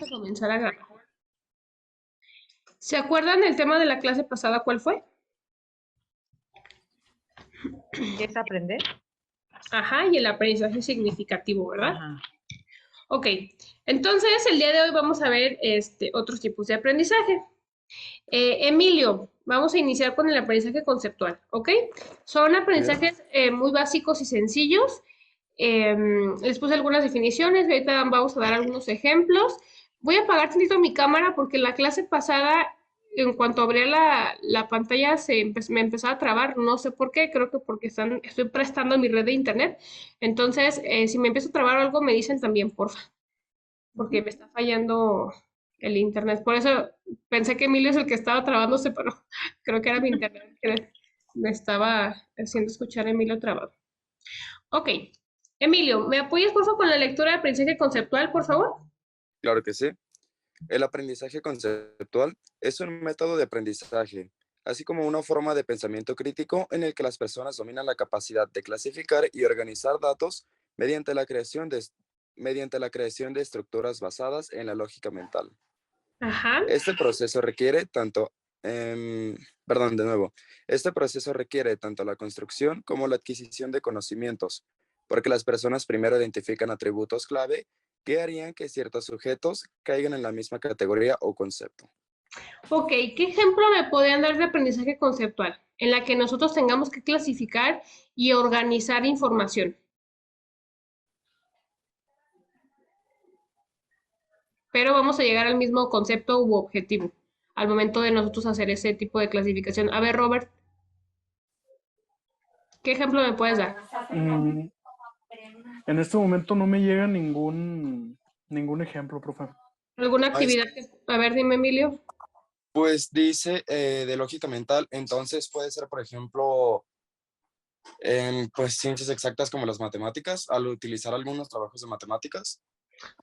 A comenzar a grabar. ¿Se acuerdan el tema de la clase pasada? ¿Cuál fue? ¿Qué es aprender? Ajá, y el aprendizaje significativo, ¿verdad? Ajá. Ok, entonces el día de hoy vamos a ver otros tipos de aprendizaje. Emilio, vamos a iniciar con el aprendizaje conceptual, ¿ok? Son Bien. aprendizajes muy básicos y sencillos. Les puse algunas definiciones, ahorita vamos a dar algunos ejemplos. Voy a apagar tantito mi cámara porque en la clase pasada, en cuanto abría la pantalla, me empezó a trabar, no sé por qué, creo que porque estoy prestando mi red de internet. Entonces, si me empiezo a trabar algo, me dicen también, porfa, porque me está fallando el internet. Por eso pensé que Emilio es el que estaba trabándose, pero creo que era mi internet que me estaba haciendo escuchar a Emilio trabado. Ok. Emilio, ¿me apoyas por favor con la lectura de aprendizaje conceptual, por favor? Claro que sí. El aprendizaje conceptual es un método de aprendizaje, así como una forma de pensamiento crítico en el que las personas dominan la capacidad de clasificar y organizar datos mediante la creación de estructuras basadas en la lógica mental. Ajá. Este proceso requiere tanto, perdón, de nuevo, este proceso requiere tanto la construcción como la adquisición de conocimientos, porque las personas primero identifican atributos clave que harían que ciertos sujetos caigan en la misma categoría o concepto. Ok, ¿qué ejemplo me podrían dar de aprendizaje conceptual en la que nosotros tengamos que clasificar y organizar información? Pero vamos a llegar al mismo concepto u objetivo al momento de nosotros hacer ese tipo de clasificación. A ver, Robert, ¿qué ejemplo me puedes dar? Mm, en este momento no me llega ningún ejemplo, profe. ¿Alguna Ah, es- actividad A ver, dime, Emilio. Pues dice de lógica mental, entonces puede ser, por ejemplo, en pues, ciencias exactas como las matemáticas, al utilizar algunos trabajos de matemáticas.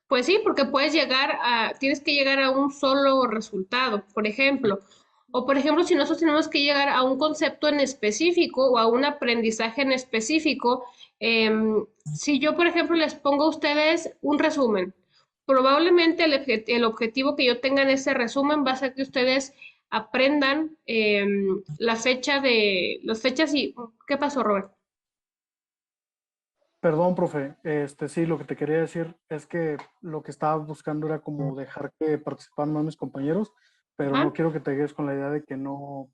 Pues sí, porque tienes que llegar a un solo resultado, por ejemplo. O por ejemplo, si nosotros tenemos que llegar a un concepto en específico o a un aprendizaje en específico, si yo, por ejemplo, les pongo a ustedes un resumen, probablemente el objetivo que yo tenga en ese resumen va a ser que ustedes aprendan las fechas y... ¿Qué pasó, Robert? Perdón, profe. Sí, lo que te quería decir es que lo que estaba buscando era como dejar que participaran más mis compañeros, pero Ajá. no quiero que te quedes con la idea de que no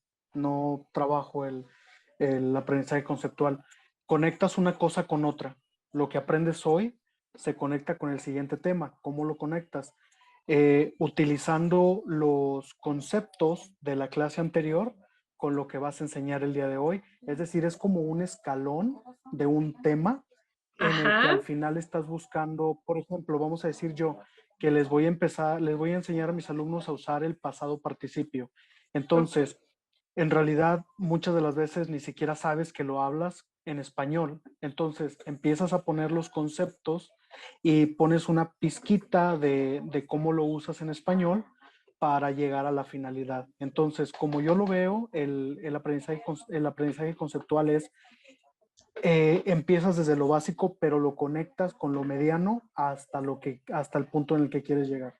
trabajo el aprendizaje conceptual. Conectas una cosa con otra. Lo que aprendes hoy se conecta con el siguiente tema. ¿Cómo lo conectas? Utilizando los conceptos de la clase anterior con lo que vas a enseñar el día de hoy. Es decir, es como un escalón de un tema en el que Ajá. al final estás buscando, por ejemplo, vamos a decir yo, que les voy a enseñar a mis alumnos a usar el pasado participio. Entonces, en realidad, muchas de las veces ni siquiera sabes que lo hablas en español. Entonces, empiezas a poner los conceptos y pones una pizquita de cómo lo usas en español para llegar a la finalidad. Entonces, como yo lo veo, el aprendizaje conceptual es empiezas desde lo básico, pero lo conectas con lo mediano hasta el punto en el que quieres llegar.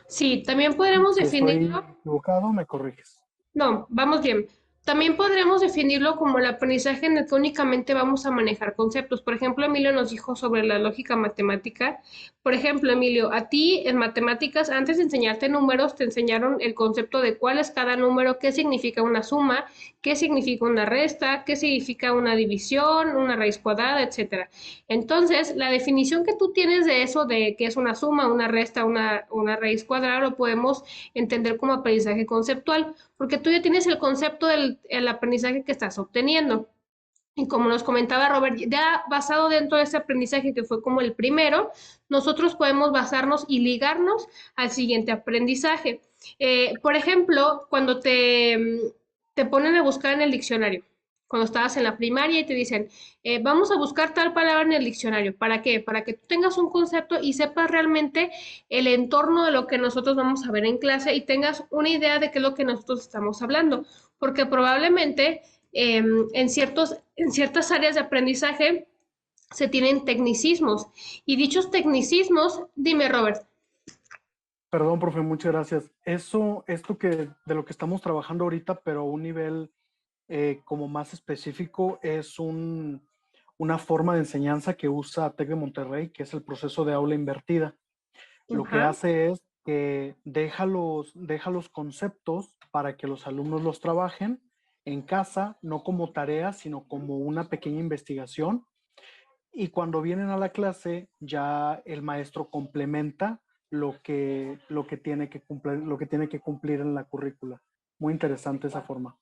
Sí, también podremos Si estoy definirlo. equivocado, me corriges. No, vamos bien. También podremos definirlo como el aprendizaje en el que únicamente vamos a manejar conceptos. Por ejemplo, Emilio nos dijo sobre la lógica matemática. Por ejemplo, Emilio, a ti en matemáticas, antes de enseñarte números, te enseñaron el concepto de cuál es cada número, qué significa una suma, qué significa una resta, qué significa una división, una raíz cuadrada, etcétera. Entonces, la definición que tú tienes de eso, de qué es una suma, una resta, una raíz cuadrada, lo podemos entender como aprendizaje conceptual porque tú ya tienes el concepto del el aprendizaje que estás obteniendo. Y como nos comentaba Robert, ya basado dentro de ese aprendizaje que fue como el primero, nosotros podemos basarnos y ligarnos al siguiente aprendizaje. Por ejemplo, cuando te ponen a buscar en el diccionario, cuando estabas en la primaria y te dicen, vamos a buscar tal palabra en el diccionario. ¿Para qué? Para que tú tengas un concepto y sepas realmente el entorno de lo que nosotros vamos a ver en clase y tengas una idea de qué es lo que nosotros estamos hablando. Porque probablemente en ciertas áreas de aprendizaje se tienen tecnicismos. Y dichos tecnicismos, dime Robert. Perdón, profe, muchas gracias. Esto que de lo que estamos trabajando ahorita, pero a un nivel como más específico, es una forma de enseñanza que usa TEC de Monterrey, que es el proceso de aula invertida. Lo que Ajá. hace es que deja los conceptos para que los alumnos los trabajen en casa, no como tarea, sino como una pequeña investigación. Y cuando vienen a la clase, ya el maestro complementa lo que tiene que cumplir en la currícula. Muy interesante esa forma.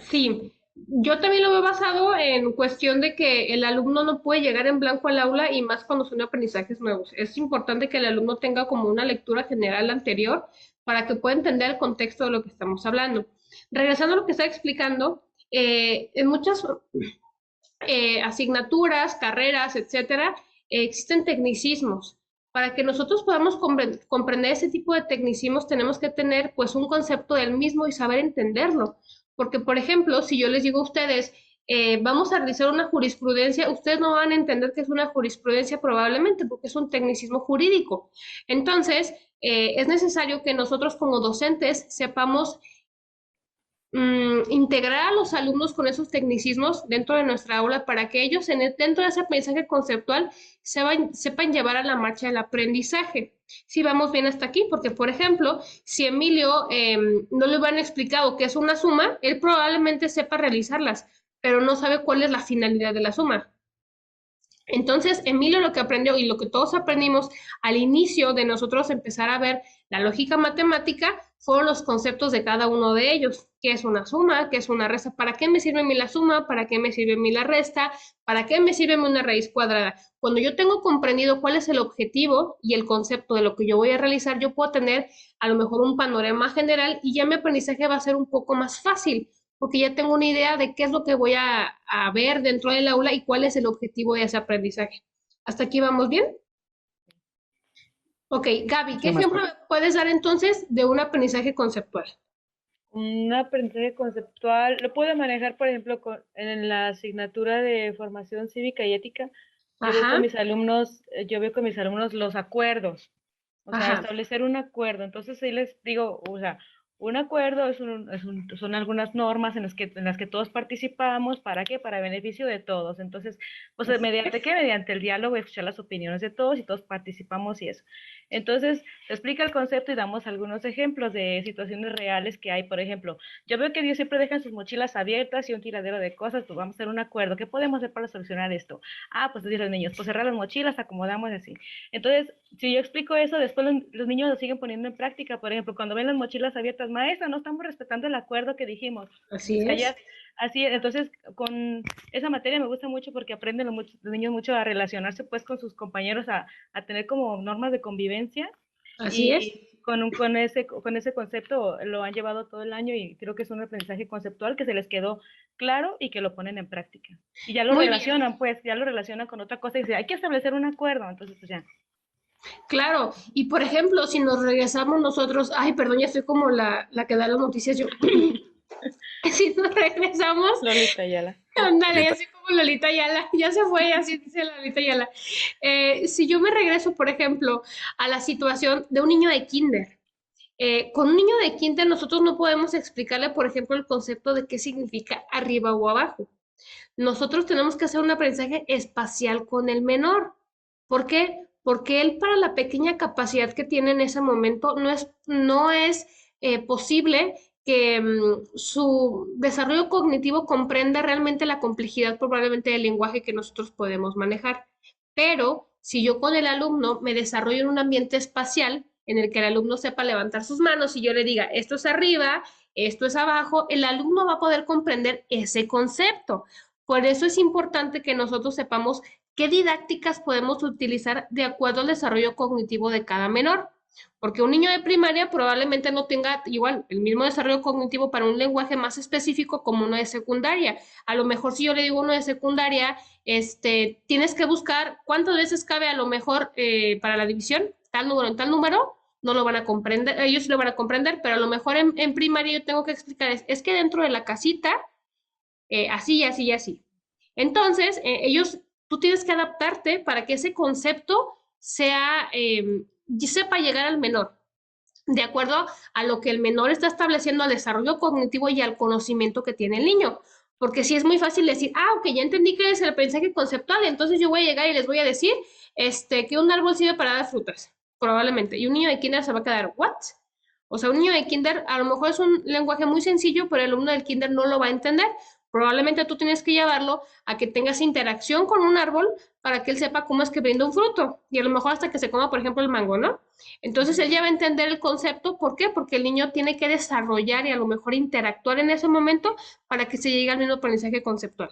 Sí, yo también lo veo basado en cuestión de que el alumno no puede llegar en blanco al aula y más cuando son aprendizajes nuevos. Es importante que el alumno tenga como una lectura general anterior para que pueda entender el contexto de lo que estamos hablando. Regresando a lo que estaba explicando, en muchas asignaturas, carreras, etcétera, existen tecnicismos. Para que nosotros podamos comprender ese tipo de tecnicismos, tenemos que tener pues un concepto del mismo y saber entenderlo. Porque, por ejemplo, si yo les digo a ustedes, vamos a realizar una jurisprudencia, ustedes no van a entender que es una jurisprudencia probablemente porque es un tecnicismo jurídico. Entonces, es necesario que nosotros como docentes sepamos integrar a los alumnos con esos tecnicismos dentro de nuestra aula para que ellos dentro de ese aprendizaje conceptual sepan llevar a la marcha el aprendizaje. Si vamos bien hasta aquí, porque por ejemplo, si Emilio no le van explicado qué es una suma, él probablemente sepa realizarlas, pero no sabe cuál es la finalidad de la suma. Entonces, Emilio lo que aprendió y lo que todos aprendimos al inicio de nosotros empezar a ver la lógica matemática fueron los conceptos de cada uno de ellos. ¿Qué es una suma? ¿Qué es una resta? ¿Para qué me sirve a mí la suma? ¿Para qué me sirve a mí la resta? ¿Para qué me sirve a mí una raíz cuadrada? Cuando yo tengo comprendido cuál es el objetivo y el concepto de lo que yo voy a realizar, yo puedo tener a lo mejor un panorama general y ya mi aprendizaje va a ser un poco más fácil porque ya tengo una idea de qué es lo que voy a ver dentro del aula y cuál es el objetivo de ese aprendizaje. ¿Hasta aquí vamos bien? Ok, Gaby, ¿qué Sí, ejemplo maestra. puedes dar entonces de un aprendizaje conceptual? Un aprendizaje conceptual lo puedo manejar, por ejemplo, en la asignatura de formación cívica y ética. Ajá, Yo veo con mis alumnos los acuerdos, o sea, ajá. establecer un acuerdo. Entonces, sí les digo, o sea, un acuerdo son algunas normas en las que todos participamos. ¿Para qué? Para beneficio de todos. Entonces, pues, Así ¿mediante es. qué? Mediante el diálogo, escuchar las opiniones de todos y todos participamos y eso. Entonces, se explica el concepto y damos algunos ejemplos de situaciones reales que hay. Por ejemplo, yo veo que ellos siempre dejan sus mochilas abiertas y un tiradero de cosas, pues vamos a hacer un acuerdo. ¿Qué podemos hacer para solucionar esto? Ah, pues dicen los niños, pues cerrar las mochilas, acomodamos así. Entonces, si yo explico eso, después los niños lo siguen poniendo en práctica. Por ejemplo, cuando ven las mochilas abiertas, maestra, no estamos respetando el acuerdo que dijimos. Así O sea, es. ya, así, entonces, con esa materia me gusta mucho porque aprenden los niños mucho a relacionarse pues con sus compañeros, a tener como normas de convivencia Así es. y con ese concepto lo han llevado todo el año y creo que es un aprendizaje conceptual que se les quedó claro y que lo ponen en práctica. Y ya lo Muy bien. relacionan, pues, ya lo relacionan con otra cosa y dicen, hay que establecer un acuerdo, entonces pues ya. Claro. Y por ejemplo, si nos regresamos nosotros, ay, perdón, ya estoy como la que da las noticias yo. Si nos regresamos, Lolita Ayala. ándale, Lolita, así como Lolita Yala, ya se fue, así dice la Lolita Yala. Si yo me regreso, por ejemplo, a la situación de un niño de kinder, con un niño de kinder nosotros no podemos explicarle, por ejemplo, el concepto de qué significa arriba o abajo. Nosotros tenemos que hacer un aprendizaje espacial con el menor. ¿Por qué? Porque él para la pequeña capacidad que tiene en ese momento no es posible que su desarrollo cognitivo comprenda realmente la complejidad probablemente del lenguaje que nosotros podemos manejar. Pero si yo con el alumno me desarrollo en un ambiente espacial en el que el alumno sepa levantar sus manos y yo le diga, esto es arriba, esto es abajo, el alumno va a poder comprender ese concepto. Por eso es importante que nosotros sepamos qué didácticas podemos utilizar de acuerdo al desarrollo cognitivo de cada menor. Porque un niño de primaria probablemente no tenga igual el mismo desarrollo cognitivo para un lenguaje más específico como uno de secundaria. A lo mejor si yo le digo uno de secundaria, tienes que buscar cuántas veces cabe a lo mejor para la división, tal número en tal número, no lo van a comprender, ellos sí lo van a comprender, pero a lo mejor en primaria yo tengo que explicar, es que dentro de la casita así, así, así. Entonces, tú tienes que adaptarte para que ese concepto sepa llegar al menor. de acuerdo a lo que el menor está estableciendo al desarrollo cognitivo y al conocimiento que tiene el niño. Porque sí es muy fácil decir, ok, ya entendí que es el aprendizaje conceptual, entonces yo voy a llegar y les voy a decir que un árbol sirve para dar frutas, probablemente. Y un niño de kinder se va a quedar, ¿what? O sea, un niño de kinder a lo mejor es un lenguaje muy sencillo, pero el alumno del kinder no lo va a entender. Probablemente tú tienes que llevarlo a que tengas interacción con un árbol para que él sepa cómo es que brinda un fruto. Y a lo mejor hasta que se coma, por ejemplo, el mango, ¿no? Entonces él ya va a entender el concepto. ¿Por qué? Porque el niño tiene que desarrollar y a lo mejor interactuar en ese momento para que se llegue al mismo aprendizaje conceptual.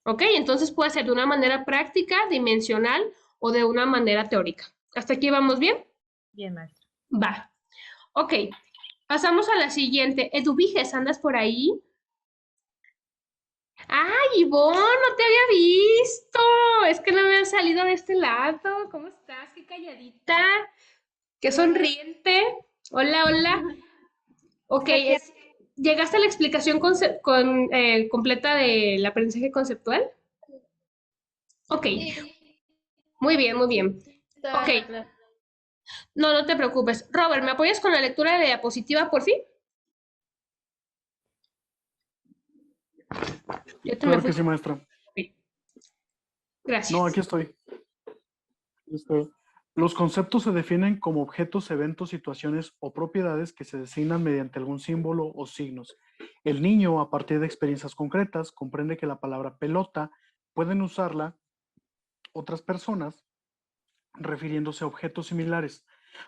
¿Ok? Entonces puede ser de una manera práctica, dimensional o de una manera teórica. ¿Hasta aquí vamos bien? Bien, maestra. Va. Ok. Pasamos a la siguiente. Eduviges, ¿andas por ahí? ¡Ay, Ivonne! No te había visto. Es que no me has salido de este lado. ¿Cómo estás? Qué calladita. Qué sonriente. Hola, hola. Ok, ¿llegaste a la explicación completa del aprendizaje conceptual? Ok, muy bien, muy bien. Ok, no, no te preocupes. Robert, ¿me apoyas con la lectura de la diapositiva, por fin? Yo te me Claro fui. que sí, maestra. Ok, gracias. No, aquí estoy. Los conceptos se definen como objetos, eventos, situaciones o propiedades que se designan mediante algún símbolo o signos. El niño, a partir de experiencias concretas, comprende que la palabra pelota pueden usarla otras personas refiriéndose a objetos similares.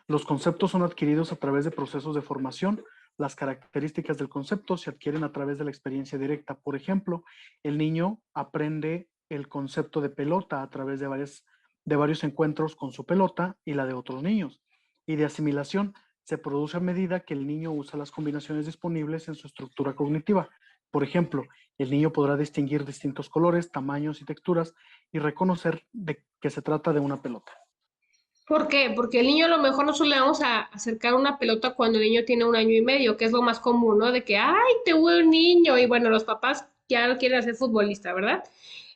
Los conceptos son adquiridos a través de procesos de formación. Las características del concepto se adquieren a través de la experiencia directa. Por ejemplo, el niño aprende el concepto de pelota a través de varios encuentros con su pelota y la de otros niños. Y de asimilación se produce a medida que el niño usa las combinaciones disponibles en su estructura cognitiva. Por ejemplo, el niño podrá distinguir distintos colores, tamaños y texturas y reconocer de que se trata de una pelota. ¿Por qué? Porque el niño a lo mejor nosotros le vamos a acercar una pelota cuando el niño tiene 1 año y medio, que es lo más común, ¿no? De que, ay, te hubo un niño. Y bueno, los papás ya lo quieren hacer futbolista, ¿verdad?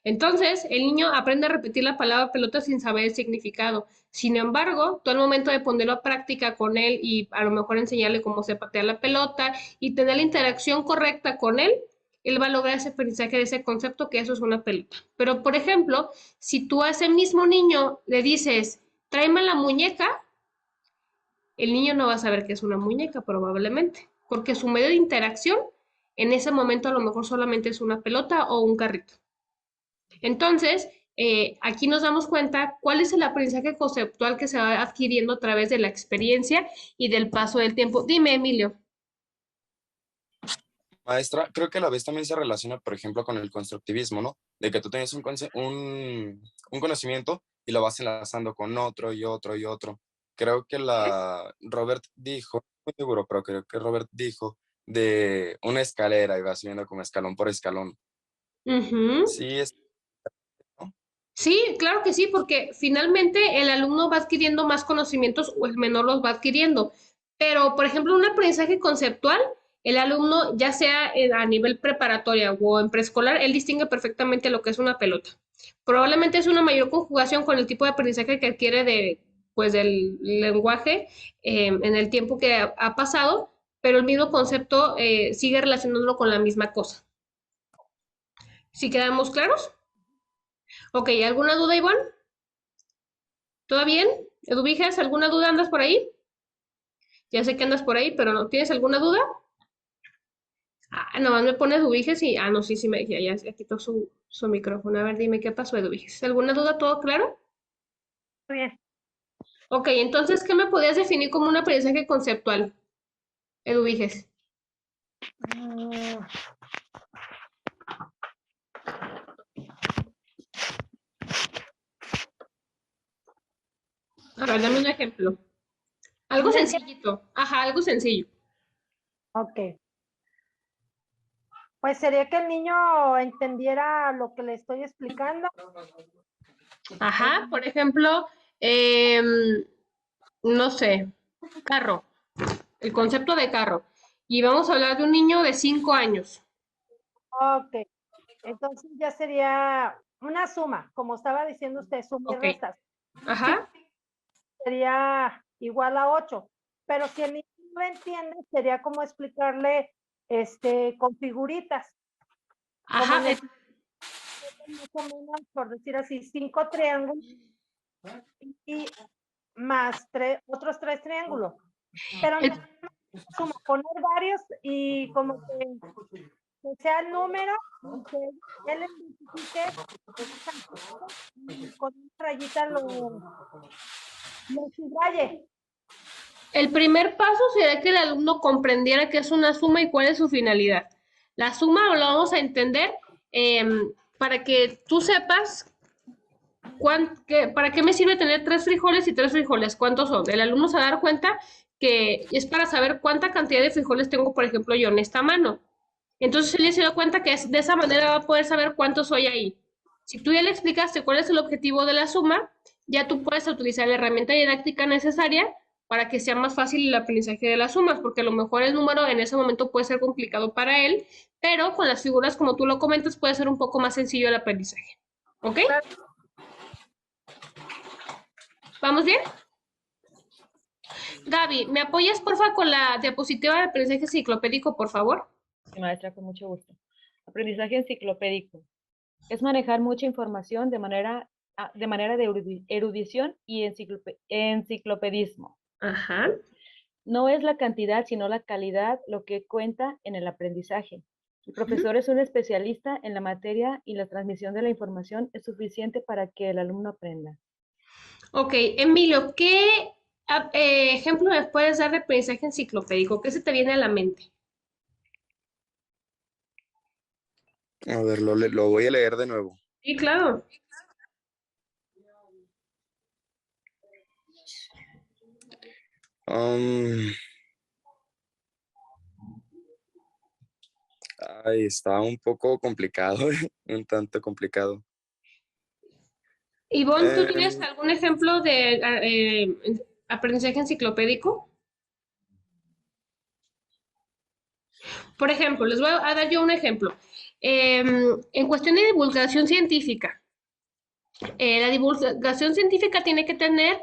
Entonces, el niño aprende a repetir la palabra pelota sin saber el significado. Sin embargo, tú al momento de ponerlo a práctica con él y a lo mejor enseñarle cómo se patea la pelota y tener la interacción correcta con él va a lograr ese aprendizaje de ese concepto que eso es una pelota. Pero, por ejemplo, si tú a ese mismo niño le dices, tráeme la muñeca, el niño no va a saber que es una muñeca probablemente, porque su medio de interacción en ese momento a lo mejor solamente es una pelota o un carrito. Entonces, aquí nos damos cuenta cuál es el aprendizaje conceptual que se va adquiriendo a través de la experiencia y del paso del tiempo. Dime, Emilio. Maestra, creo que a la vez también se relaciona, por ejemplo, con el constructivismo, ¿no? De que tú tienes un conocimiento y lo vas enlazando con otro y otro y otro. Creo que Robert dijo, no estoy seguro, pero creo que Robert dijo de una escalera y va subiendo como escalón por escalón. Ujú. Sí, es, ¿no? Sí, claro que sí, porque finalmente el alumno va adquiriendo más conocimientos o el menor los va adquiriendo. Pero, por ejemplo, un aprendizaje conceptual, el alumno, ya sea a nivel preparatoria o en preescolar, él distingue perfectamente lo que es una pelota. Probablemente es una mayor conjugación con el tipo de aprendizaje que adquiere pues, del lenguaje en el tiempo que ha pasado, pero el mismo concepto sigue relacionándolo con la misma cosa. ¿Sí quedamos claros? Ok, ¿alguna duda, Ivonne? ¿Todo bien? Eduvijas, ¿alguna duda? ¿Andas por ahí? Ya sé que andas por ahí, pero ¿no tienes alguna duda? Ah, nomás me pones Eduviges y... Ah, no, sí, sí me dije, ya quitó su micrófono. A ver, dime qué pasó, Eduviges. ¿Alguna duda? ¿Todo claro? Muy bien. Ok, entonces, ¿qué me podías definir como un aprendizaje conceptual, Eduviges? Mm, A ver, dame un ejemplo. Algo un ejemplo. sencillito. Ajá, algo sencillo. Ok, pues sería que el niño entendiera lo que le estoy explicando. Ajá, por ejemplo, no sé, carro, el concepto de carro. Y vamos a hablar de un niño de 5 años. Ok, entonces ya sería una suma, como estaba diciendo usted, suma y Ok, restas. ajá. Sería igual a 8. Pero si el niño le entiende, sería como explicarle con figuritas. Ajá, Como más o menos, por decir así, 5 triángulos y más otros 3 triángulos. Pero el- no como poner varios y como que sea el número y que él identifique y con una rayita lo subraye. el primer paso sería que el alumno comprendiera qué es una suma y cuál es su finalidad. La suma lo vamos a entender para que tú sepas ¿para qué me sirve tener 3 frijoles y 3 frijoles? ¿Cuántos son? El alumno se va a dar cuenta que es para saber cuánta cantidad de frijoles tengo, por ejemplo, yo en esta mano. Entonces él ya se da cuenta que de esa manera va a poder saber cuántos soy ahí. Si tú ya le explicaste cuál es el objetivo de la suma, ya tú puedes utilizar la herramienta didáctica necesaria para que sea más fácil el aprendizaje de las sumas, porque a lo mejor el número en ese momento puede ser complicado para él, pero con las figuras, como tú lo comentas, puede ser un poco más sencillo el aprendizaje. ¿Ok? Claro. ¿Vamos bien? Gaby, ¿me apoyas, porfa, con la diapositiva de aprendizaje enciclopédico, por favor? Sí, maestra, con mucho gusto. Aprendizaje enciclopédico. Es manejar mucha información de manera de erudición y enciclopedismo. Ajá. No es la cantidad, sino la calidad lo que cuenta en el aprendizaje. El profesor es un especialista en la materia y la transmisión de la información es suficiente para que el alumno aprenda. Ok, Emilio, ¿qué ejemplo me puedes dar de aprendizaje enciclopédico? ¿Qué se te viene a la mente? A ver, lo voy a leer de nuevo. Sí, claro. Um, Ay, está un poco complicado, un tanto complicado. Ivonne, ¿tú tienes Em, algún ejemplo de aprendizaje enciclopédico? Por ejemplo, les voy a dar yo un ejemplo. En cuestión de divulgación científica, la divulgación científica tiene que tener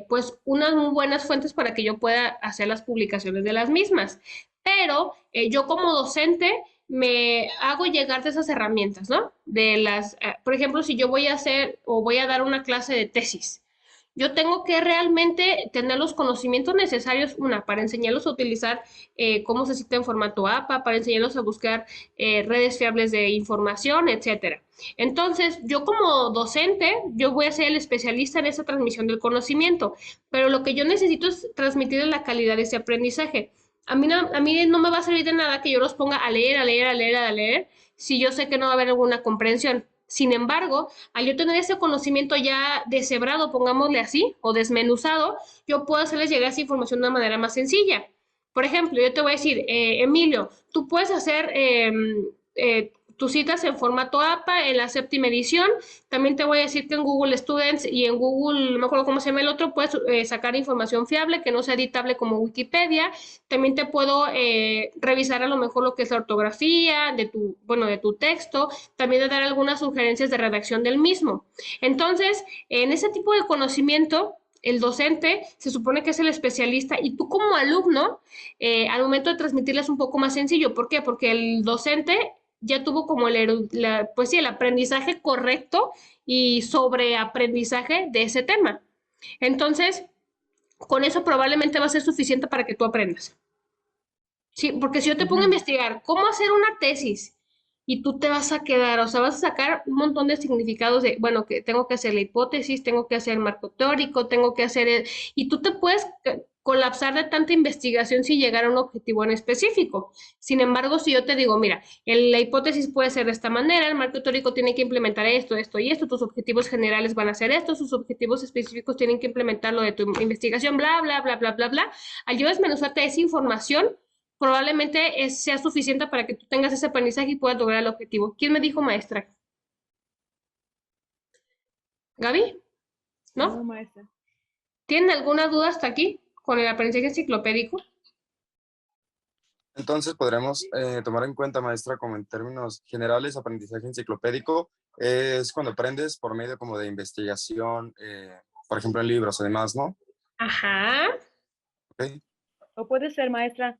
pues unas muy buenas fuentes para que yo pueda hacer las publicaciones de las mismas. Pero yo como docente me hago llegar de esas herramientas, ¿no? Por ejemplo, si yo voy a hacer o voy a dar una clase de tesis, yo tengo que realmente tener los conocimientos necesarios, una, para enseñarlos a utilizar cómo se cita en formato APA, para enseñarlos a buscar redes fiables de información, etcétera. Entonces, yo como docente, yo voy a ser el especialista en esa transmisión del conocimiento, pero lo que yo necesito es transmitir la calidad de ese aprendizaje. A mí no me va a servir de nada que yo los ponga a leer, a leer, a leer, a leer, si yo sé que no va a haber alguna comprensión. Sin embargo, al yo tener ese conocimiento ya deshebrado, pongámosle así, o desmenuzado, yo puedo hacerles llegar esa información de una manera más sencilla. Por ejemplo, yo te voy a decir, Emilio, tú puedes hacer tus citas en formato APA en la 7ª edición. También te voy a decir que en Google Students y en Google, no me acuerdo cómo se llama el otro, puedes sacar información fiable que no sea editable como Wikipedia. También te puedo revisar a lo mejor lo que es la ortografía de tu texto. También de dar algunas sugerencias de redacción del mismo. Entonces, en ese tipo de conocimiento, el docente se supone que es el especialista y tú como alumno, al momento de transmitirle es un poco más sencillo. ¿Por qué? Porque el docente ya tuvo como pues sí, el aprendizaje correcto y sobreaprendizaje de ese tema. Entonces, con eso probablemente va a ser suficiente para que tú aprendas. Sí, porque si yo te pongo a investigar cómo hacer una tesis y tú te vas a quedar, o sea, vas a sacar un montón de significados de, bueno, que tengo que hacer la hipótesis, tengo que hacer el marco teórico, tengo que hacer, y tú te puedes colapsar de tanta investigación sin llegar a un objetivo en específico. Sin embargo, si yo te digo, mira, la hipótesis puede ser de esta manera, el marco teórico tiene que implementar esto, esto y esto, tus objetivos generales van a ser estos, sus objetivos específicos tienen que implementar lo de tu investigación, bla, bla, bla, bla, bla, bla. Al yo desmenuzarte esa información, probablemente sea suficiente para que tú tengas ese aprendizaje y puedas lograr el objetivo. ¿Quién me dijo maestra? ¿Gaby? No, ¿No? maestra. ¿Tienen alguna duda hasta aquí con el aprendizaje enciclopédico? Entonces podremos tomar en cuenta, maestra, como en términos generales, aprendizaje enciclopédico es cuando aprendes por medio como de investigación, por ejemplo, en libros, además, ¿no? Ajá. ¿Ok? O puede ser, maestra,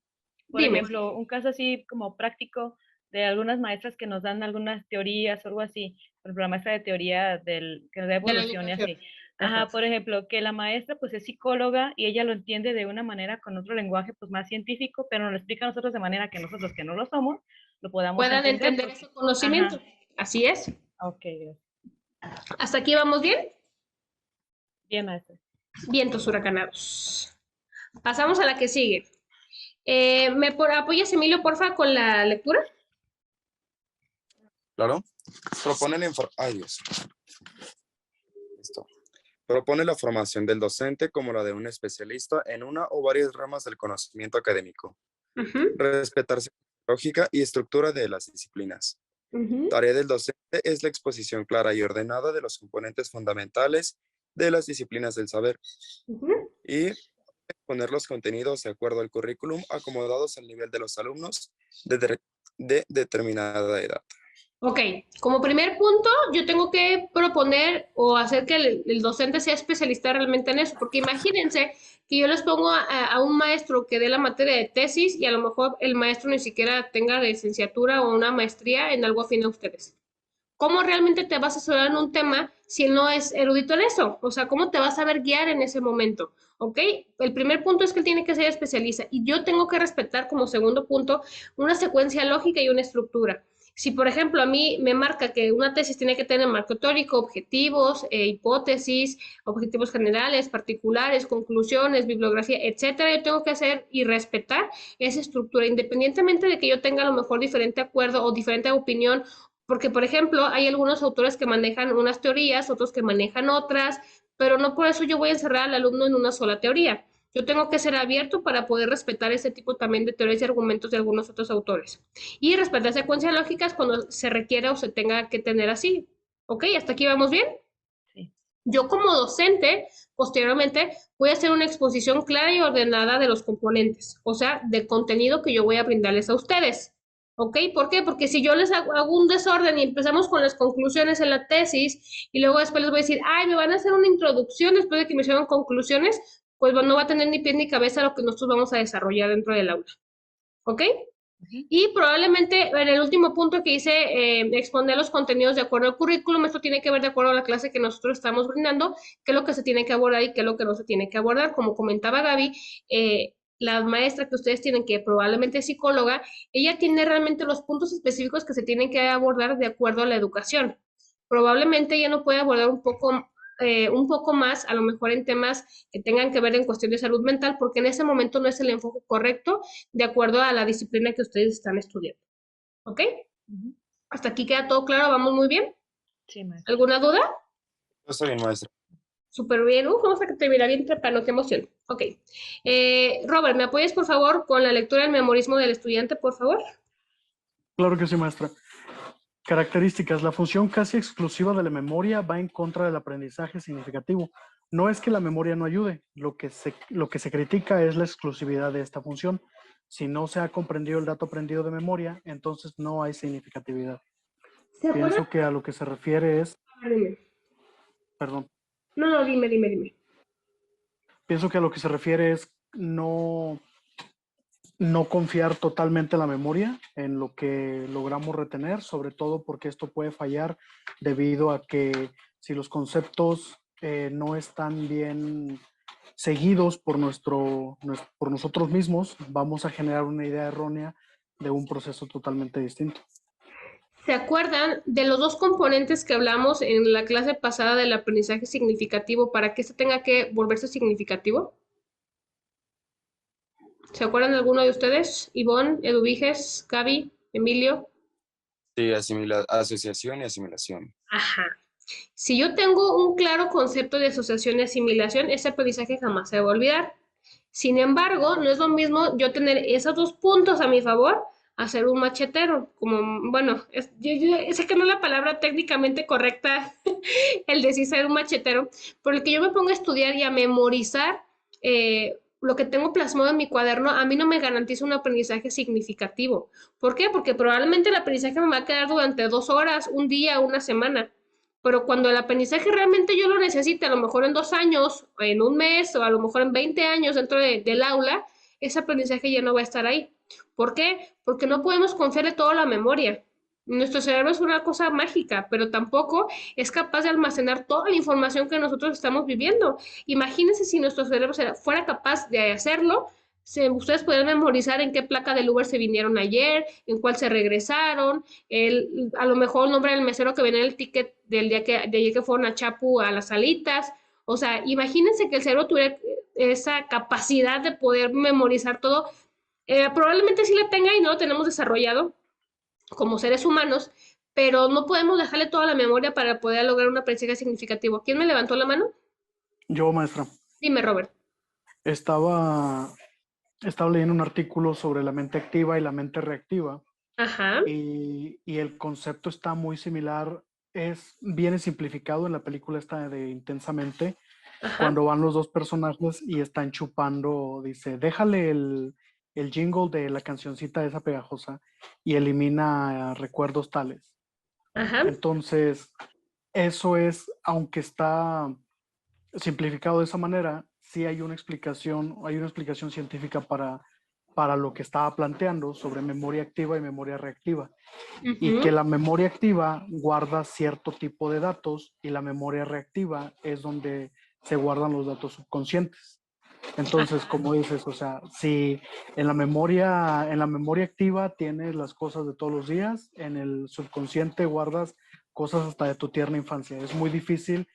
por Dime. ejemplo, un caso así como práctico de algunas maestras que nos dan algunas teorías o algo así. Por ejemplo, la maestra de teoría que nos da De la evolución y educación. así. Ajá, Ajá. por ejemplo, que la maestra pues es psicóloga y ella lo entiende de una manera con otro lenguaje pues más científico, pero nos lo explica a nosotros de manera que nosotros que no lo somos, lo podamos Puedan entender. entender Porque, ese conocimiento. ajá, Así es. ok, gracias. ¿Hasta aquí vamos bien? Bien, maestra. Vientos huracanados. Pasamos a la que sigue. ¿Apoyas, Emilio, porfa, con la lectura? Claro. Propone Ay, Dios. Listo. Propone la formación del docente como la de un especialista en una o varias ramas del conocimiento académico. Ujú, Respetarse la lógica y estructura de las disciplinas. ujú, Tarea del docente es la exposición clara y ordenada de los componentes fundamentales de las disciplinas del saber ujú. y poner los contenidos de acuerdo al currículum acomodados al nivel de los alumnos de determinada edad. Ok, como primer punto, yo tengo que proponer o hacer que el docente sea especialista realmente en eso, porque imagínense que yo les pongo a un maestro que dé la materia de tesis y a lo mejor el maestro ni siquiera tenga licenciatura o una maestría en algo afín a ustedes. ¿Cómo realmente te vas a asesorar en un tema si él no es erudito en eso? O sea, ¿cómo te vas a saber guiar en ese momento? ¿Ok? El primer punto es que él tiene que ser especialista y yo tengo que respetar como segundo punto una secuencia lógica y una estructura. Si, por ejemplo, a mí me marca que una tesis tiene que tener marco teórico, objetivos, hipótesis, objetivos generales, particulares, conclusiones, bibliografía, etcétera, yo tengo que hacer y respetar esa estructura, independientemente de que yo tenga a lo mejor diferente acuerdo o diferente opinión porque, por ejemplo, hay algunos autores que manejan unas teorías, otros que manejan otras, pero no por eso yo voy a encerrar al alumno en una sola teoría. Yo tengo que ser abierto para poder respetar ese tipo también de teorías y argumentos de algunos otros autores. Y respetar secuencias lógicas cuando se requiera o se tenga que tener así. ¿Ok? ¿Hasta aquí vamos bien? Sí. Yo como docente, posteriormente, voy a hacer una exposición clara y ordenada de los componentes, o sea, del contenido que yo voy a brindarles a ustedes. ¿Ok? ¿Por qué? Porque si yo les hago un desorden y empezamos con las conclusiones en la tesis y luego después les voy a decir, ay, me van a hacer una introducción después de que me hicieron conclusiones, pues no va a tener ni pie ni cabeza lo que nosotros vamos a desarrollar dentro del aula. ¿Ok? Ujú. Y probablemente en el último punto que hice, exponer los contenidos de acuerdo al currículum, esto tiene que ver de acuerdo a la clase que nosotros estamos brindando, qué es lo que se tiene que abordar y qué es lo que no se tiene que abordar. Como comentaba Gaby, la maestra que ustedes tienen, que probablemente es psicóloga, ella tiene realmente los puntos específicos que se tienen que abordar de acuerdo a la educación. Probablemente ella no puede abordar un poco más, a lo mejor en temas que tengan que ver en cuestión de salud mental, porque en ese momento no es el enfoque correcto de acuerdo a la disciplina que ustedes están estudiando. ¿Ok? Ujú. Hasta aquí queda todo claro, vamos muy bien. Sí, maestra. ¿Alguna duda? Está bien, maestra. Súper bien. Vamos a que te mira bien trepano, qué emoción. Ok. Robert, ¿me apoyas por favor con la lectura del memorismo del estudiante, por favor? Claro que sí, maestra. Características. La función casi exclusiva de la memoria va en contra del aprendizaje significativo. No es que la memoria no ayude, lo que se critica es la exclusividad de esta función. Si no se ha comprendido el dato aprendido de memoria, entonces no hay significatividad. ¿Se acuerdan? Pienso que a lo que se refiere es, Dime. perdón, No, no, dime. pienso que a lo que se refiere es no confiar totalmente en la memoria, en lo que logramos retener, sobre todo porque esto puede fallar debido a que si los conceptos no están bien seguidos por nosotros mismos, vamos a generar una idea errónea de un proceso totalmente distinto. ¿Se acuerdan de los dos componentes que hablamos en la clase pasada del aprendizaje significativo para que este tenga que volverse significativo? ¿Se acuerdan de alguno de ustedes? Ivonne, Eduviges, Gaby, Emilio. Sí, asociación y asimilación. Ajá. Si yo tengo un claro concepto de asociación y asimilación, ese aprendizaje jamás se va a olvidar. Sin embargo, no es lo mismo yo tener esos dos puntos a mi favor a ser un machetero. Como, bueno, yo sé que no es la palabra técnicamente correcta el decir ser un machetero, por el que yo me pongo a estudiar y a memorizar lo que tengo plasmado en mi cuaderno, a mí no me garantiza un aprendizaje significativo. ¿Por qué? Porque probablemente el aprendizaje me va a quedar durante 2 horas, un día, una semana. Pero cuando el aprendizaje realmente yo lo necesite, a lo mejor en 2 años, en un mes, o a lo mejor en 20 años dentro del aula, ese aprendizaje ya no va a estar ahí. ¿Por qué? Porque no podemos confiarle todo a la memoria. Nuestro cerebro es una cosa mágica, pero tampoco es capaz de almacenar toda la información que nosotros estamos viviendo. Imagínense si nuestro cerebro fuera capaz de hacerlo, ustedes podrían memorizar en qué placa del Uber se vinieron ayer, en cuál se regresaron, a lo mejor el nombre del mesero que venía en el ticket del día de ayer que fueron a Chapu a las salitas. O sea, imagínense que el cerebro tuviera esa capacidad de poder memorizar todo. Probablemente sí la tenga y no lo tenemos desarrollado como seres humanos, pero no podemos dejarle toda la memoria para poder lograr un aprendizaje significativo. ¿Quién me levantó la mano? Yo, maestra, Dime, Robert. estaba, estaba leyendo un artículo sobre la mente activa y la mente reactiva Ajá, y el concepto está muy similar, viene simplificado en la película esta de Intensamente, ajá, cuando van los dos personajes y están chupando, dice, déjale el jingle de la cancioncita esa pegajosa y elimina recuerdos tales. ajá. Entonces, eso es, aunque está simplificado de esa manera, sí hay una explicación científica para lo que estaba planteando sobre memoria activa y memoria reactiva. Y que Ujú. la memoria activa guarda cierto tipo de datos y la memoria reactiva es donde se guardan los datos subconscientes. Entonces, Ajá. como dices, o sea, si en la memoria activa tienes las cosas de todos los días, en el subconsciente guardas cosas hasta de tu tierna infancia. Es muy difícil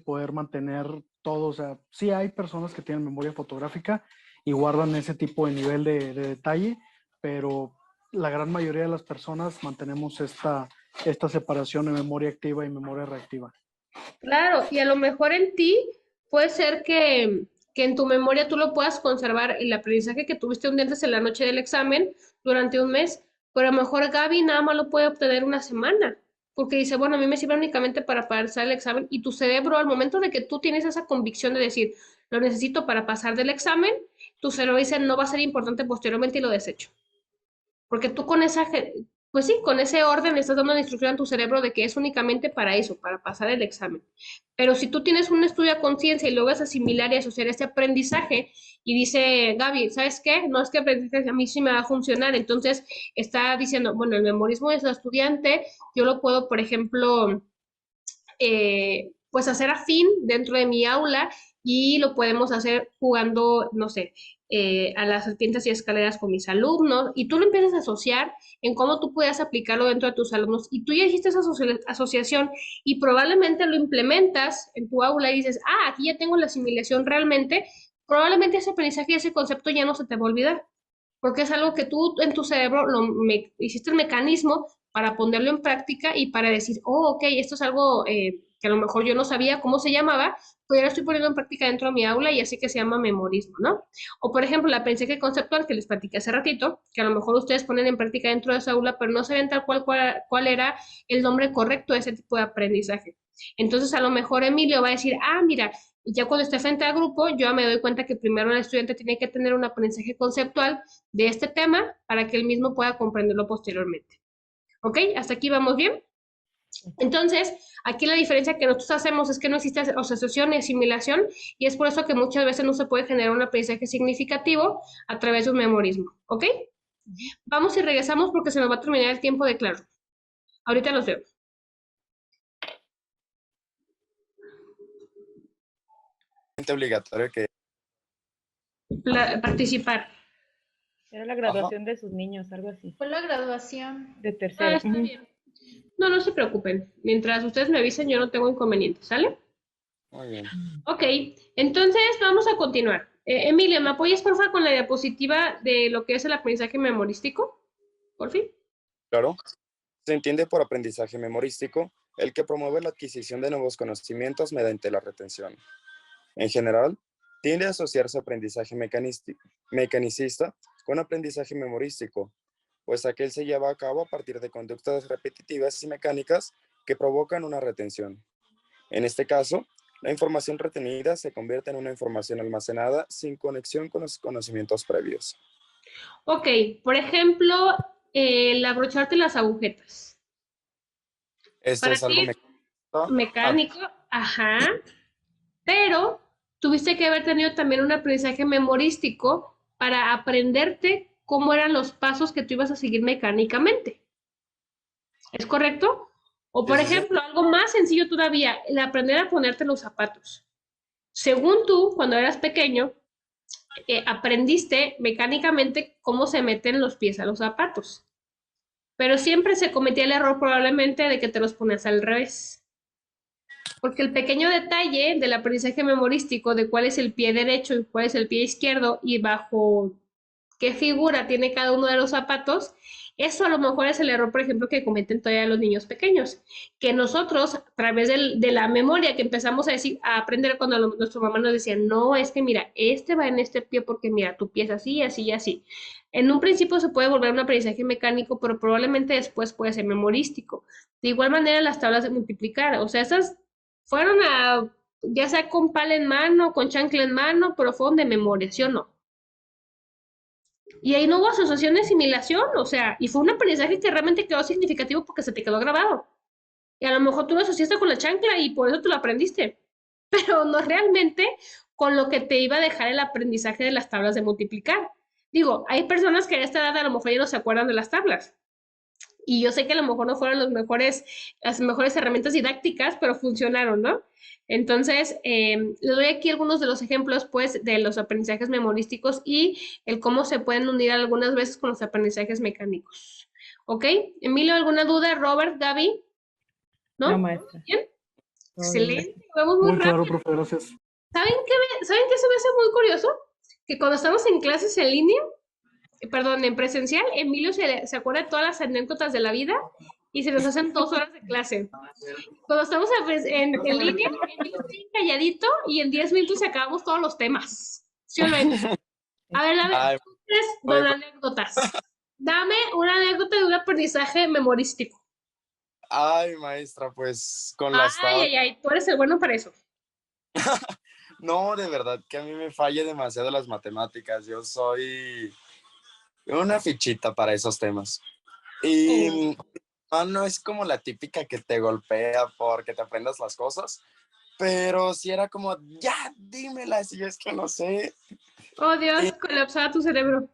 poder mantener todo. O sea, sí hay personas que tienen memoria fotográfica y guardan ese tipo de nivel de detalle, pero la gran mayoría de las personas mantenemos esta separación de memoria activa y memoria reactiva. Claro, y a lo mejor en ti puede ser que en tu memoria tú lo puedas conservar el aprendizaje que tuviste un día antes en la noche del examen durante un mes, pero a lo mejor Gaby nada más lo puede obtener una semana, porque dice, bueno, a mí me sirve únicamente para pasar el examen y tu cerebro al momento de que tú tienes esa convicción de decir, lo necesito para pasar del examen, tu cerebro dice, no va a ser importante posteriormente y lo desecho. Porque tú con pues sí, con ese orden le estás dando la instrucción a tu cerebro de que es únicamente para eso, para pasar el examen. Pero si tú tienes un estudio a conciencia y logras asimilar y asociar este aprendizaje y dice, Gaby, ¿sabes qué? No es que aprendizaje a mí sí me va a funcionar. Entonces está diciendo, bueno, el memorismo de ese estudiante, yo lo puedo, por ejemplo, pues hacer afín dentro de mi aula y lo podemos hacer jugando, no sé, a las serpientes y escaleras con mis alumnos y tú lo empiezas a asociar en cómo tú puedes aplicarlo dentro de tus alumnos y tú ya hiciste esa asociación y probablemente lo implementas en tu aula y dices, ah, aquí ya tengo la asimilación realmente, probablemente ese aprendizaje y ese concepto ya no se te va a olvidar porque es algo que tú en tu cerebro hiciste el mecanismo para ponerlo en práctica y para decir, oh, ok, esto es algo que a lo mejor yo no sabía cómo se llamaba, pero ya lo estoy poniendo en práctica dentro de mi aula y así que se llama memorismo, ¿no? O por ejemplo, la pensé que conceptual que les platiqué hace ratito, que a lo mejor ustedes ponen en práctica dentro de esa aula, pero no saben tal cuál era el nombre correcto de ese tipo de aprendizaje. Entonces, a lo mejor Emilio va a decir, ah, mira, y ya cuando esté frente al grupo, yo me doy cuenta que primero el estudiante tiene que tener un aprendizaje conceptual de este tema para que él mismo pueda comprenderlo posteriormente. ¿Ok? ¿Hasta aquí vamos bien? Entonces, aquí la diferencia que nosotros hacemos es que no existe asociación ni asimilación y es por eso que muchas veces no se puede generar un aprendizaje significativo a través de un memorismo. ¿Ok? Vamos y regresamos porque se nos va a terminar el tiempo de claro. Ahorita los veo. Obligatorio que, Participar. Era la ajá, graduación de sus niños, algo así, Fue la graduación. de Ah, tercero. está bien. No, no se preocupen. Mientras ustedes me avisen, yo no tengo inconvenientes, ¿sale? muy bien, Ok, entonces vamos a continuar. Emilia, ¿me apoyas por favor con la diapositiva de lo que es el aprendizaje memorístico? Por fin. claro. Se entiende por aprendizaje memorístico el que promueve la adquisición de nuevos conocimientos mediante la retención. En general, tiende a asociarse aprendizaje mecanicista con aprendizaje memorístico, pues aquel se lleva a cabo a partir de conductas repetitivas y mecánicas que provocan una retención. En este caso, la información retenida se convierte en una información almacenada sin conexión con los conocimientos previos. Ok, por ejemplo, el abrocharte las agujetas. Esto Para es algo ti, mecánico. mecánico, ajá, pero tuviste que haber tenido también un aprendizaje memorístico para aprenderte cómo eran los pasos que tú ibas a seguir mecánicamente. ¿Es correcto? O Sí, por sí, sí. ejemplo, algo más sencillo todavía, el aprender a ponerte los zapatos. Según tú, cuando eras pequeño, aprendiste mecánicamente cómo se meten los pies a los zapatos. Pero siempre se cometía el error probablemente de que te los pones al revés. Porque el pequeño detalle del aprendizaje memorístico de cuál es el pie derecho y cuál es el pie izquierdo y bajo qué figura tiene cada uno de los zapatos, eso a lo mejor es el error, por ejemplo, que cometen todavía los niños pequeños, que nosotros, a través de la memoria que empezamos a decir, a aprender cuando nuestra mamá nos decía, no, es que mira, este va en este pie porque mira, tu pie es así, así y así. En un principio se puede volver un aprendizaje mecánico, pero probablemente después puede ser memorístico. De igual manera, las tablas de multiplicar, o sea, esas fueron a, ya sea con pala en mano, con chancla en mano, pero fueron de memoria, ¿sí o no? Y ahí no hubo asociación de asimilación, o sea, y fue un aprendizaje que realmente quedó significativo porque se te quedó grabado. Y a lo mejor tú lo asociaste con la chancla y por eso tú lo aprendiste, pero no realmente con lo que te iba a dejar el aprendizaje de las tablas de multiplicar. Digo, hay personas que a esta edad a lo mejor ya no se acuerdan de las tablas. Y yo sé que a lo mejor no fueron las mejores herramientas didácticas, pero funcionaron, ¿no? Entonces, les doy aquí algunos de los ejemplos, pues, de los aprendizajes memorísticos y el cómo se pueden unir algunas veces con los aprendizajes mecánicos. ¿Ok? Emilio, ¿alguna duda? Robert, Gaby, No, ¿no? maestra. ¿Bien? Todo bien. Excelente, vamos muy Muy claro, rápido. profe, gracias. ¿Saben qué se me hace muy curioso? Que cuando estamos en clases en línea, perdón, en presencial, Emilio se acuerda de todas las anécdotas de la vida y se nos hacen 2 horas de clase. Cuando estamos en línea, Emilio está bien calladito y en 10 minutos acabamos todos los temas. ¿Sí o no? A ver, dame, Ay, tres oye, don anécdotas. Dame una anécdota de un aprendizaje memorístico. ay, maestra, pues con las Ay, tablas. ay, ay, tú eres el bueno para eso. No, de verdad que a mí me falla demasiado las matemáticas. Yo soy una fichita para esos temas. Oh. Y no es como la típica que te golpea porque te aprendas las cosas, pero sí era como, ya, dímelas, y yo es que no sé. Oh, Dios, Y, colapsaba tu cerebro.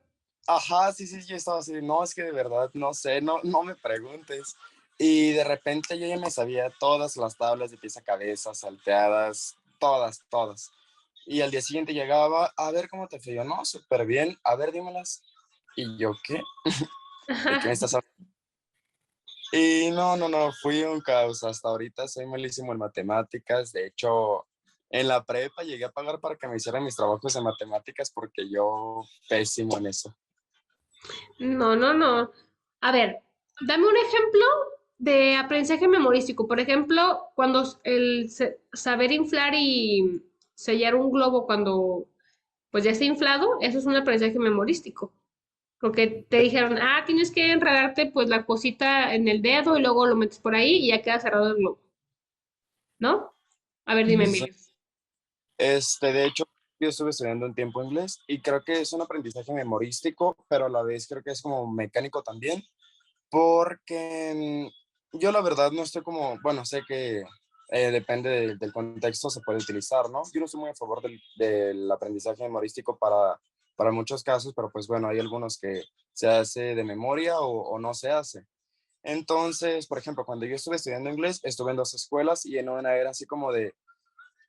ajá, sí, sí, yo estaba así, no, es que de verdad no sé, no me preguntes. Y de repente yo ya me sabía todas las tablas de pies a cabeza, salteadas, todas, todas. Y al día siguiente llegaba, a ver cómo te fue. Yo, no, súper bien, a ver, dímelas. Y yo, ¿qué? ¿De qué me estás hablando? Y no, fui un caos. Hasta ahorita soy malísimo en matemáticas. De hecho, en la prepa llegué a pagar para que me hicieran mis trabajos de matemáticas porque yo pésimo en eso. No, no, no. A ver, dame un ejemplo de aprendizaje memorístico. Por ejemplo, cuando saber inflar y sellar un globo cuando pues ya está inflado, eso es un aprendizaje memorístico. Porque te dijeron, ah, tienes que enredarte pues la cosita en el dedo y luego lo metes por ahí y ya queda cerrado el globo, ¿no? A ver, dime, Eso. Emilio. De hecho, yo estuve estudiando un tiempo inglés y creo que es un aprendizaje memorístico, pero a la vez creo que es como mecánico también, porque yo la verdad no estoy como, bueno, sé que depende del contexto, se puede utilizar, ¿no? Yo no estoy muy a favor del aprendizaje memorístico para muchos casos, pero pues bueno, hay algunos que se hace de memoria o no se hace. Entonces, por ejemplo, cuando yo estuve estudiando inglés, estuve en dos escuelas y en una era así como de,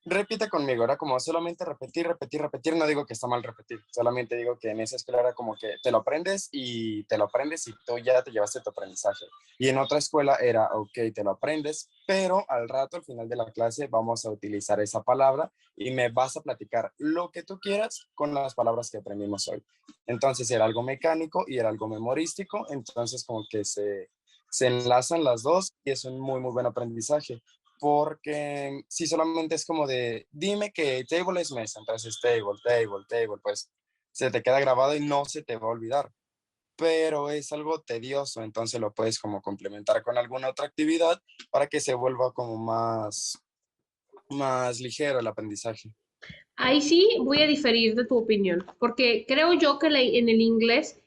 repite conmigo, era como solamente repetir, repetir, repetir. No digo que está mal repetir, solamente digo que en esa escuela era como que te lo aprendes y te lo aprendes y tú ya te llevaste tu aprendizaje. Y en otra escuela era, ok, te lo aprendes, pero al rato, al final de la clase, vamos a utilizar esa palabra y me vas a platicar lo que tú quieras con las palabras que aprendimos hoy. Entonces era algo mecánico y era algo memorístico, entonces como que se enlazan las dos y es un muy, muy buen aprendizaje porque si solamente es como de, dime que table es mesa, entonces table, table, table, pues se te queda grabado y no se te va a olvidar, pero es algo tedioso, entonces lo puedes como complementar con alguna otra actividad para que se vuelva como más ligero el aprendizaje. Ahí sí voy a diferir de tu opinión, porque creo yo que en el inglés,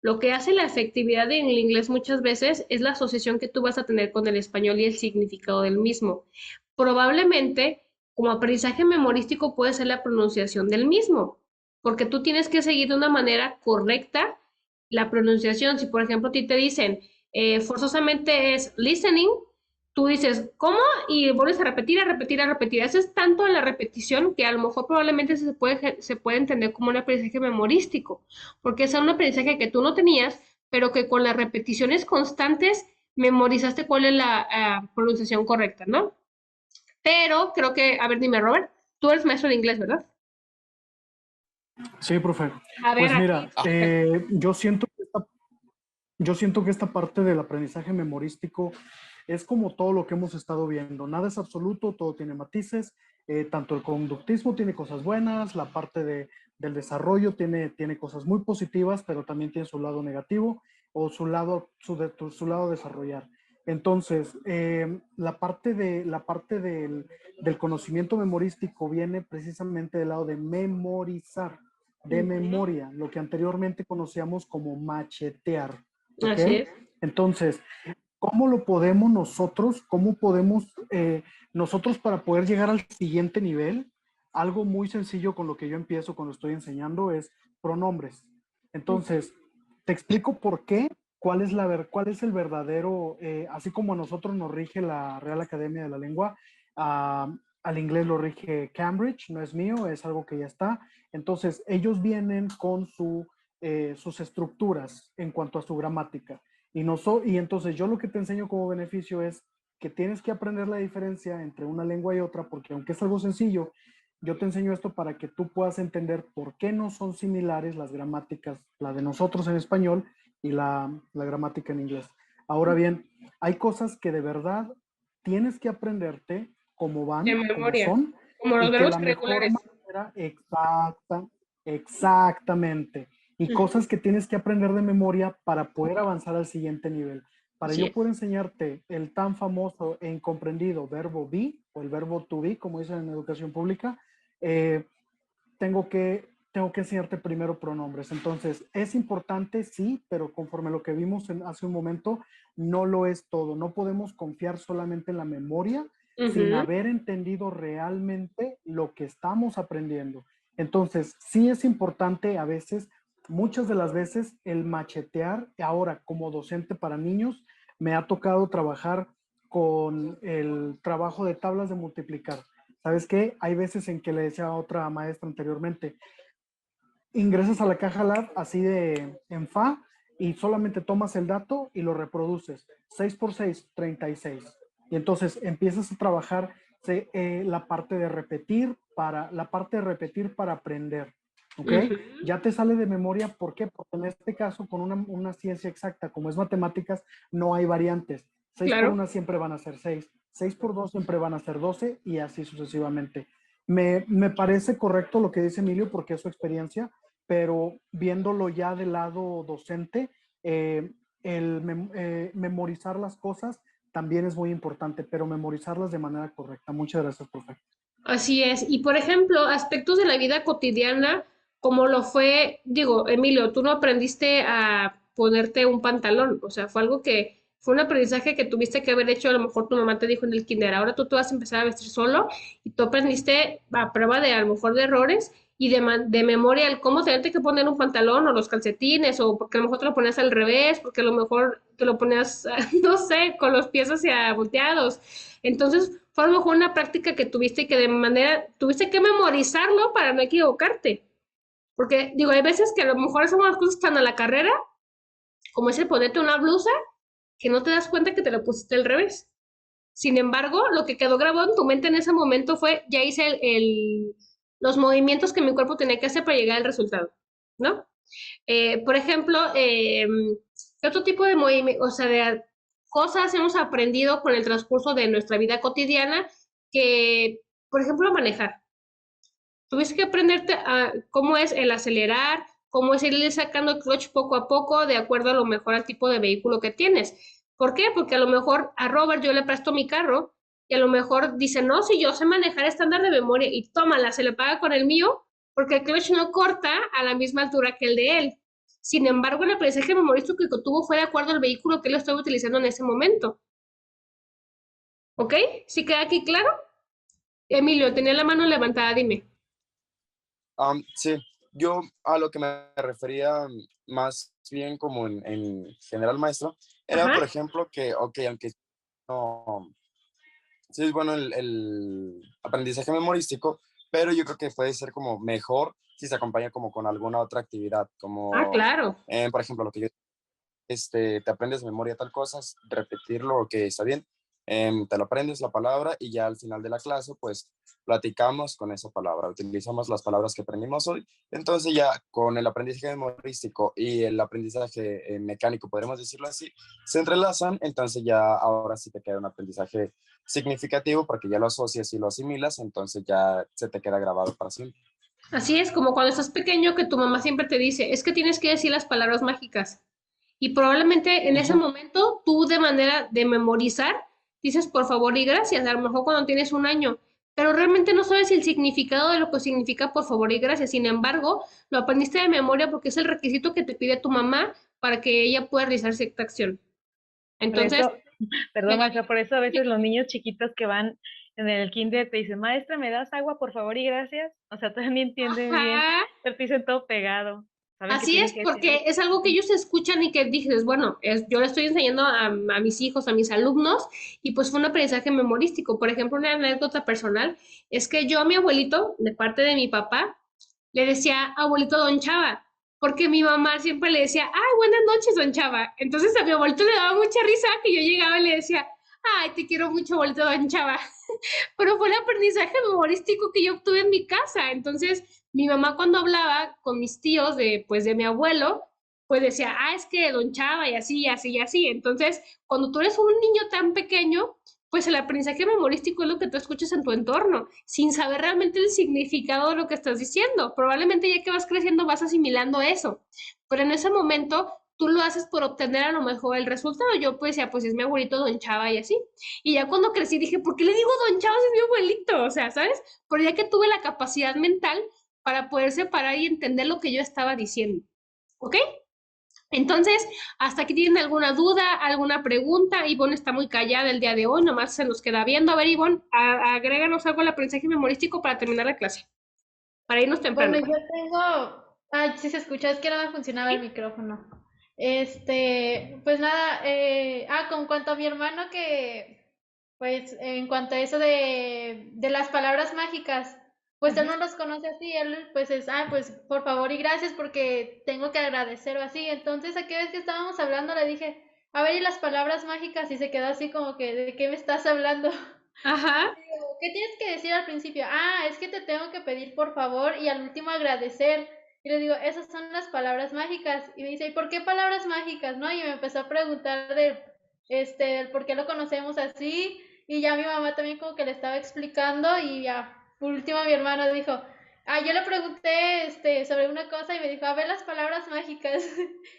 lo que hace la efectividad en el inglés muchas veces es la asociación que tú vas a tener con el español y el significado del mismo. Probablemente, como aprendizaje memorístico puede ser la pronunciación del mismo. porque tú tienes que seguir de una manera correcta la pronunciación. Si, por ejemplo, a ti te dicen forzosamente es listening, tú dices, ¿cómo? Y vuelves a repetir, a repetir, a repetir. Haces tanto en la repetición que a lo mejor probablemente se puede entender como un aprendizaje memorístico, porque es un aprendizaje que tú no tenías, pero que con las repeticiones constantes memorizaste cuál es la pronunciación correcta, ¿no? Pero creo que, a ver, dime, Robert, tú eres maestro de inglés, ¿verdad? Sí, profe. A ver, Pues aquí. mira, yo siento que esta parte del aprendizaje memorístico es como todo lo que hemos estado viendo. Nada es absoluto, todo tiene matices. Tanto el conductismo tiene cosas buenas, la parte del desarrollo tiene cosas muy positivas, pero también tiene su lado negativo o su lado desarrollar. Entonces, la parte del conocimiento memorístico viene precisamente del lado de memorizar, de memoria, lo que anteriormente conocíamos como machetear. ¿Ok? Así es. Entonces, ¿cómo lo podemos nosotros, cómo podemos nosotros para poder llegar al siguiente nivel? Algo muy sencillo con lo que yo empiezo cuando estoy enseñando es pronombres. Entonces, te explico por qué, cuál es el verdadero, así como a nosotros nos rige la Real Academia de la Lengua, al inglés lo rige Cambridge, no es mío, es algo que ya está. Entonces, ellos vienen con sus estructuras en cuanto a su gramática. Y entonces yo lo que te enseño como beneficio es que tienes que aprender la diferencia entre una lengua y otra, porque aunque es algo sencillo, yo te enseño esto para que tú puedas entender por qué no son similares las gramáticas, la de nosotros en español y la gramática en inglés. Ahora bien, hay cosas que de verdad tienes que aprenderte cómo De van, cómo memoria, son, como los y que verbos la mejor irregulares. manera, exactamente, y cosas que tienes que aprender de memoria para poder avanzar al siguiente nivel. Para Así yo es. poder enseñarte el tan famoso e incomprendido verbo be o el verbo to be, como dicen en educación pública, eh, tengo que enseñarte primero pronombres. Entonces, es importante, sí, pero conforme lo que vimos hace un momento, no lo es todo. No podemos confiar solamente en la memoria sin Ujú. haber entendido realmente lo que estamos aprendiendo. Entonces, sí es importante a veces, muchas de las veces, el machetear. Ahora, como docente para niños, me ha tocado trabajar con el trabajo de tablas de multiplicar. ¿Sabes qué? Hay veces en que le decía a otra maestra anteriormente, ingresas a la caja lab así en fa y solamente tomas el dato y lo reproduces. 6 por 6, 36. Y entonces empiezas a trabajar la parte de repetir para aprender. ¿Ok? Ujú. Ya te sale de memoria, ¿por qué? Porque en este caso, con una ciencia exacta, como es matemáticas, no hay variantes. 6 por Claro. 1 siempre van a ser 6, 6 por 2 siempre van a ser 12 y así sucesivamente. Me parece correcto lo que dice Emilio porque es su experiencia, pero viéndolo ya del lado docente, memorizar las cosas también es muy importante, pero memorizarlas de manera correcta. Muchas gracias, profe. Así es. Y por ejemplo, aspectos de la vida cotidiana, como lo fue, digo, Emilio, tú no aprendiste a ponerte un pantalón, o sea, fue algo que fue un aprendizaje que tuviste que haber hecho, a lo mejor tu mamá te dijo en el kinder, ahora tú te vas a empezar a vestir solo y tú aprendiste a prueba de a lo mejor de errores y de memoria el cómo tenerte que poner un pantalón o los calcetines o porque a lo mejor te lo ponías al revés, porque a lo mejor te lo ponías, no sé, con los pies hacia volteados. Entonces, fue a lo mejor una práctica que tuviste que de manera, tuviste que memorizarlo para no equivocarte. Porque, digo, hay veces que a lo mejor hacemos las cosas tan a la carrera, como es el ponerte una blusa, que no te das cuenta que te la pusiste al revés. Sin embargo, lo que quedó grabado en tu mente en ese momento fue, ya hice los movimientos que mi cuerpo tenía que hacer para llegar al resultado, ¿no? Por ejemplo, ¿qué otro tipo de movimiento, o sea, de cosas hemos aprendido con el transcurso de nuestra vida cotidiana que, por ejemplo, manejar? Tuviste que aprenderte a cómo es el acelerar, cómo es ir sacando el clutch poco a poco, de acuerdo a lo mejor al tipo de vehículo que tienes. ¿Por qué? Porque a lo mejor a Robert yo le presto mi carro y a lo mejor dice, no, si yo sé manejar estándar de memoria y tómala, se le paga con el mío, porque el clutch no corta a la misma altura que el de él. Sin embargo, el aprendizaje memorístico que tuvo fue de acuerdo al vehículo que él estaba utilizando en ese momento. ¿Ok? ¿Sí queda aquí claro? Emilio, tenía la mano levantada, dime. Sí, Yo a lo que me refería más bien como en general, maestro, era, por Ajá. ejemplo, que, ok, aunque no, sí es bueno el aprendizaje memorístico, pero yo creo que puede ser como mejor si se acompaña como con alguna otra actividad, Ah, como, claro. por ejemplo, lo que yo te aprendes de memoria tal cosa, repetirlo, ok, está bien, te lo aprendes la palabra y ya al final de la clase, pues platicamos con esa palabra, utilizamos las palabras que aprendimos hoy, entonces ya con el aprendizaje memorístico y el aprendizaje mecánico, podríamos decirlo así, se entrelazan, entonces ya ahora sí te queda un aprendizaje significativo porque ya lo asocias y lo asimilas, entonces ya se te queda grabado para siempre. Así es, como cuando estás pequeño que tu mamá siempre te dice, es que tienes que decir las palabras mágicas. Y probablemente en ese Ujú. momento tú de manera de memorizar dices por favor y gracias, a lo mejor cuando tienes un año, pero realmente no sabes el significado de lo que significa por favor y gracias. Sin embargo, lo aprendiste de memoria porque es el requisito que te pide tu mamá para que ella pueda realizar cierta acción. Por Entonces, eso, perdón, maestra, por eso a veces los niños chiquitos que van en el kinder te dicen, maestra, ¿me das agua, por favor, y gracias? O sea, todavía ni entienden bien, ajá. pero te dicen todo pegado. Saben que Así tienen es, que decir porque es algo que ellos escuchan y que dices, bueno, yo le estoy enseñando a mis hijos, a mis alumnos, y pues fue un aprendizaje memorístico. Por ejemplo, una anécdota personal es que yo a mi abuelito, de parte de mi papá, le decía abuelito Don Chava, porque mi mamá siempre le decía, ay, buenas noches, Don Chava. Entonces a mi abuelito le daba mucha risa que yo llegaba y le decía, ay, te quiero mucho, abuelito Don Chava. Pero fue el aprendizaje memorístico que yo obtuve en mi casa. Entonces, mi mamá cuando hablaba con mis tíos de, pues, de mi abuelo, pues decía, ah, es que Don Chava y así, y así, y así. Entonces, cuando tú eres un niño tan pequeño, pues el aprendizaje memorístico es lo que tú escuchas en tu entorno, sin saber realmente el significado de lo que estás diciendo. Probablemente ya que vas creciendo vas asimilando eso, pero en ese momento tú lo haces por obtener a lo mejor el resultado. Yo pues decía, pues es mi abuelito Don Chava y así. Y ya cuando crecí dije, ¿por qué le digo Don Chava si es mi abuelito? O sea, ¿sabes? Pero ya que tuve la capacidad mental para poder separar y entender lo que yo estaba diciendo. ¿Ok? Entonces, ¿hasta aquí tienen alguna duda, alguna pregunta? Ivonne está muy callada el día de hoy, nomás se nos queda viendo. A ver, Ivonne, agréganos algo al aprendizaje memorístico para terminar la clase, para irnos temprano. Bueno, yo tengo, ay, sí se escucha, es que no me funcionaba el ¿Sí? micrófono. Pues nada, con cuanto a mi hermano que, pues en cuanto a eso de las palabras mágicas, pues él Ajá. no los conoce así, él pues pues por favor y gracias porque tengo que agradecer o así. Entonces, aquella vez que estábamos hablando le dije, a ver, y las palabras mágicas, y se quedó así como que, ¿de qué me estás hablando? Ajá. ¿Qué tienes que decir al principio? Ah, es que te tengo que pedir por favor y al último agradecer. Y le digo, esas son las palabras mágicas. Y me dice, ¿y por qué palabras mágicas? ¿No? Y me empezó a preguntar del por qué lo conocemos así. Y ya mi mamá también como que le estaba explicando y ya, por último mi hermano dijo, yo le pregunté sobre una cosa y me dijo, a ver las palabras mágicas.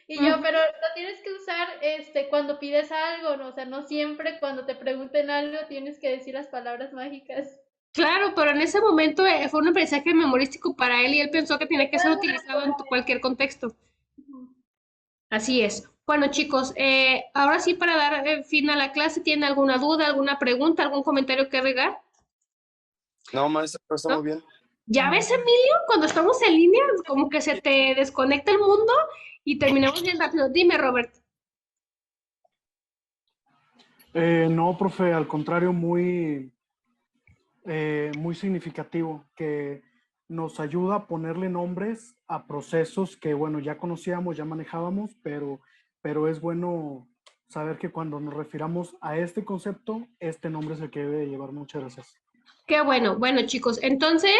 Y yo, pero lo tienes que usar cuando pides algo, ¿no? O sea, no siempre cuando te pregunten algo tienes que decir las palabras mágicas. Claro, pero en ese momento fue un aprendizaje memorístico para él y él pensó que tenía que ser utilizado en cualquier contexto. Así es. Bueno, chicos, ahora sí para dar fin a la clase, ¿tienen alguna duda, alguna pregunta, algún comentario que agregar? No, maestro, está muy ¿No? bien. Ya ves, Emilio, cuando estamos en línea, como que se te desconecta el mundo y terminamos bien rápido. Dime, Robert. No, profe, al contrario, muy significativo, que nos ayuda a ponerle nombres a procesos que, bueno, ya conocíamos, ya manejábamos, pero es bueno saber que cuando nos refiramos a este concepto, este nombre es el que debe llevar. Muchas gracias. Qué bueno. Bueno, chicos, entonces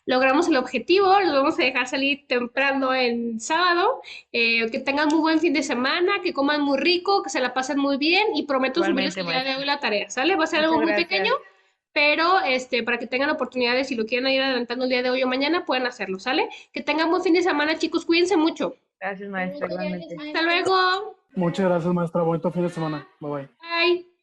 logramos el objetivo, los vamos a dejar salir temprano en sábado, que tengan muy buen fin de semana, que coman muy rico, que se la pasen muy bien y prometo subirles igualmente, el día de maestra. hoy la tarea, ¿sale? Va a ser algo Muchas muy pequeño, gracias. pero para que tengan oportunidades, si lo quieren ir adelantando el día de hoy o mañana, pueden hacerlo, ¿sale? Que tengan buen fin de semana, chicos, cuídense mucho. Gracias, maestra, Muchas gracias, igualmente. Hasta maestra. luego. Muchas gracias, maestra. Bonito fin de semana. Bye bye. Bye.